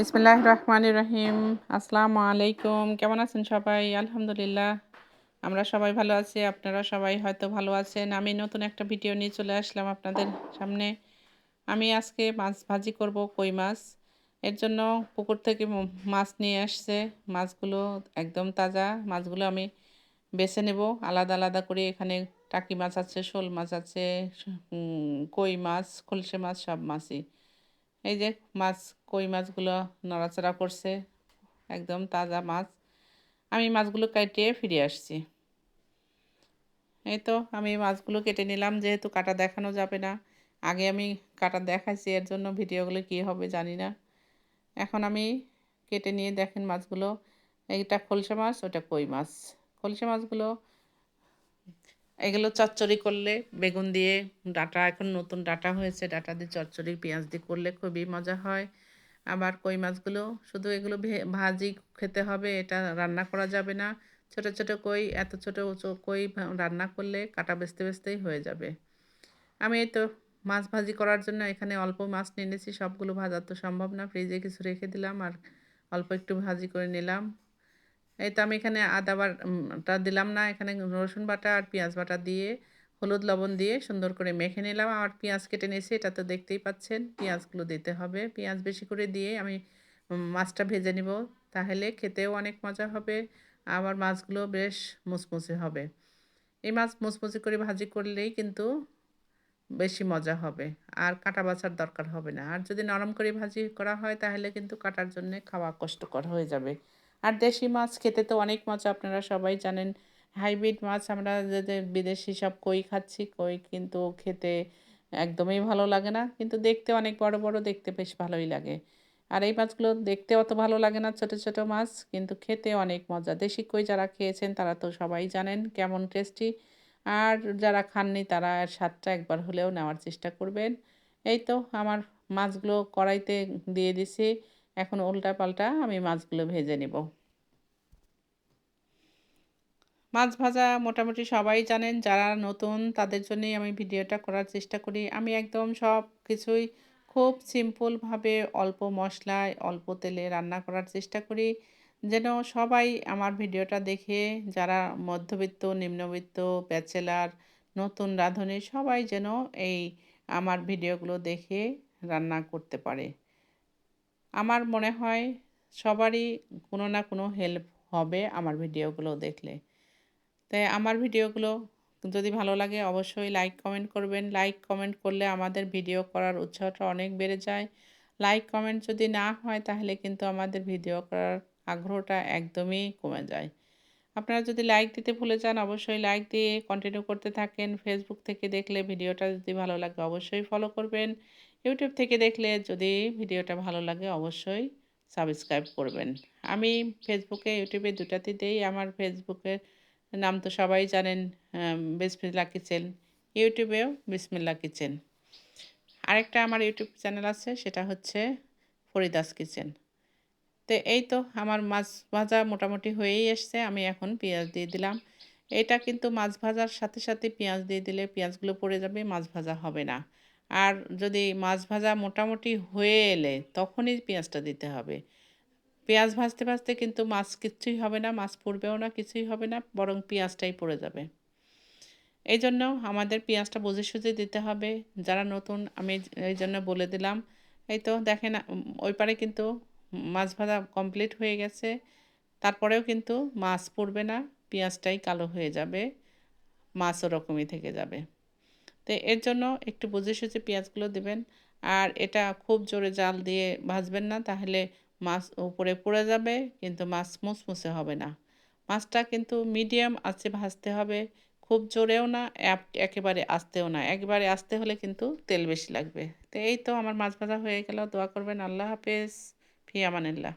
বিসমিল্লাহির রহমানির রহিম। আসসালামু আলাইকুম। কেমন আছেন সবাই? আলহামদুলিল্লাহ। আমরা সবাই ভালো আছি। আপনারা সবাই হয়তো ভালো আছেন। আমি নতুন একটা ভিডিও নিয়ে চলে আসলাম আপনাদের সামনে। আমি আজকে মাছ ভাজি করব, কই মাছ। এর জন্য পুকুর থেকে মাছ নিয়ে আসছে। মাছগুলো একদম তাজা। মাছগুলো আমি বেছে নেব আলাদা, আলাদা করে। এখানে টাকি মাছ আছে, শোল মাছ আছে, কই মাছ, খলসে মাছ, সব মাছই। এই যে মাছ, কই মাছগুলো নড়াচড়া করছে, একদম তাজা মাছ। আমি মাছগুলো কেটে ফিরে আসছি। এই তো আমি মাছগুলো কেটে নিলাম, যেহেতু কাটা দেখানো যাবে না। আগে আমি কাটা দেখাইছি, এর জন্য ভিডিওগুলো কী হবে জানি না। এখন আমি কেটে নিয়ে দেখেন মাছগুলো। এইটা খলসে মাছ, ওটা কই মাছ। খলসে মাছগুলো এগুলো চচ্চড়ি করলে বেগুন দিয়ে, ডাঁটা এখন নতুন ডাঁটা হয়েছে, ডাঁটা দিয়ে চচ্চড়ি পেঁয়াজ দিয়ে করলে খুবই মজা হয়। আবার কই মাছগুলো শুধু এগুলো ভাজি খেতে হবে, এটা রান্না করা যাবে না। ছোট ছোট কই, এত ছোট কই রান্না করলে কাটা বেচতে বেচতেই হয়ে যাবে। আমি এই তো মাছ ভাজি করার জন্য এখানে অল্প মাছ নিয়ে নিয়েছি। সবগুলো ভাজা তো সম্ভব না, ফ্রিজে কিছু রেখে দিলাম আর অল্প একটু ভাজি করে নিলাম। এই তো আমি এখানে আদা বাটা দিলাম না, এখানে রসুন বাটা আর পেঁয়াজ বাটা দিয়ে হলুদ লবণ দিয়ে সুন্দর করে মেখে নিলাম। আর পেঁয়াজ কেটে নিয়েছি, এটা তো দেখতেই পাচ্ছেন। পেঁয়াজগুলো দিতে হবে, পেঁয়াজ বেশি করে দিয়ে আমি মাছটা ভেজে নিব, তাহলে খেতেও অনেক মজা হবে। আবার মাছগুলো বেশ মুচমুচে হবে। এই মাছ মুচমুচে করে ভাজি করলেই কিন্তু বেশি মজা হবে, আর কাটা বাছার দরকার হবে না। আর যদি নরম করে ভাজি করা হয় তাহলে কিন্তু কাটার জন্যে খাওয়া কষ্টকর হয়ে যাবে। আর দেশি মাছ খেতে তো অনেক মজা, আপনারা সবাই জানেন। হাইব্রিড মাছ আমরা যে বিদেশি সব কই খাচ্ছি, কই কিন্তু খেতে একদমই ভালো লাগে না, কিন্তু দেখতে অনেক বড় বড়, দেখতে বেশ ভালোই লাগে। আর এই মাছগুলো দেখতে অত ভালো লাগে না, ছোট ছোট মাছ, কিন্তু খেতে অনেক মজা। দেশি কই যারা খেয়েছেন তারা তো সবাই জানেন কেমন টেস্টি। আর যারা খাননি তারা এর স্বাদটা একবার হলেও নেওয়ার চেষ্টা করবেন। এই তো আমার মাছগুলো কড়াইতে দিয়ে দিছি। এখন উল্টা পাল্টা আমি মাছগুলো ভেজে নেব। মাছ ভাজা মোটামুটি সবাই জানেন, যারা নতুন তাদের জন্যই আমি ভিডিওটা করার চেষ্টা করি। আমি একদম সব কিছুই খুব সিম্পলভাবে অল্প মশলায় অল্প তেলে রান্না করার চেষ্টা করি, যেন সবাই আমার ভিডিওটা দেখে, যারা মধ্যবিত্ত, নিম্নবিত্ত, ব্যাচেলার, নতুন রাঁধুনি, সবাই যেন এই আমার ভিডিওগুলো দেখে রান্না করতে পারে। আমার মনে হয় সবারই কোনো না কোনো হেল্প হবে আমার ভিডিওগুলো দেখলে। তাই আমার ভিডিওগুলো যদি ভালো লাগে অবশ্যই লাইক কমেন্ট করবেন। লাইক কমেন্ট করলে আমাদের ভিডিও করার উৎসাহটা অনেক বেড়ে যায়। লাইক কমেন্ট যদি না হয় তাহলে কিন্তু আমাদের ভিডিও করার আগ্রহটা একদমই কমে যায়। আপনারা যদি লাইক দিতে ভুলে যান অবশ্যই লাইক দিয়ে কন্টিনিউ করতে থাকেন। ফেসবুক থেকে দেখলে ভিডিওটা যদি ভালো লাগে অবশ্যই ফলো করবেন। ইউটিউব থেকে দেখলে যদি ভিডিওটা ভালো লাগে অবশ্যই সাবস্ক্রাইব করবেন। আমি ফেসবুকে, ইউটিউবে দুটাতে দেই। আমার ফেসবুকের নাম তো সবাই জানেন, বিসমিল্লাহ কিচেন। ইউটিউবেও বিসমিল্লাহ কিচেন। আরেকটা আমার ইউটিউব চ্যানেল আছে, সেটা হচ্ছে ফরিদাস কিচেন। তো এই তো আমার মাছ ভাজা মোটামুটি হয়েই এসছে। আমি এখন পেঁয়াজ দিয়ে দিলাম। এটা কিন্তু মাছ ভাজার সাথে সাথে পেঁয়াজ দিয়ে দিলে পেঁয়াজগুলো পড়ে যাবে, মাছ ভাজা হবে না। আর যদি মাছ ভাজা মোটামুটি হয়ে এলে তখনই পেঁয়াজটা দিতে হবে। পেঁয়াজ ভাজতে ভাজতে কিন্তু মাছ কিচ্ছুই হবে না, মাছ পুড়বেও না, কিছুই হবে না, বরং পেঁয়াজটাই পড়ে যাবে। এই জন্য আমাদের পেঁয়াজটা বুঝে সুঝে দিতে হবে। যারা নতুন আমি এই জন্য বলে দিলাম। এই তো দেখেন, ওই পারে কিন্তু মাছ ভাজা কমপ্লিট হয়ে গেছে। তারপরেও কিন্তু মাছ পুড়বে না, পেঁয়াজটাই কালো হয়ে যাবে, মাছ ওরকমই থেকে যাবে। তো এর জন্য একটু বুঝে সুঝে পেঁয়াজগুলো দেবেন। আর এটা খুব জোরে জাল দিয়ে ভাজবেন না, তাহলে মাছ উপরে পুড়ে যাবে কিন্তু মাছ মুচমুচে হবে না। মাছটা কিন্তু মিডিয়াম আঁচে ভাজতে হবে, খুব জোরেও না, একেবারে আস্তেও না। একবারে আস্তে হলে কিন্তু তেল বেশি লাগবে। তো এই তো আমার মাছ ভাজা হয়ে গেল। দোয়া করবেন। আল্লাহ হাফেজ। ফি আমানিল্লাহ।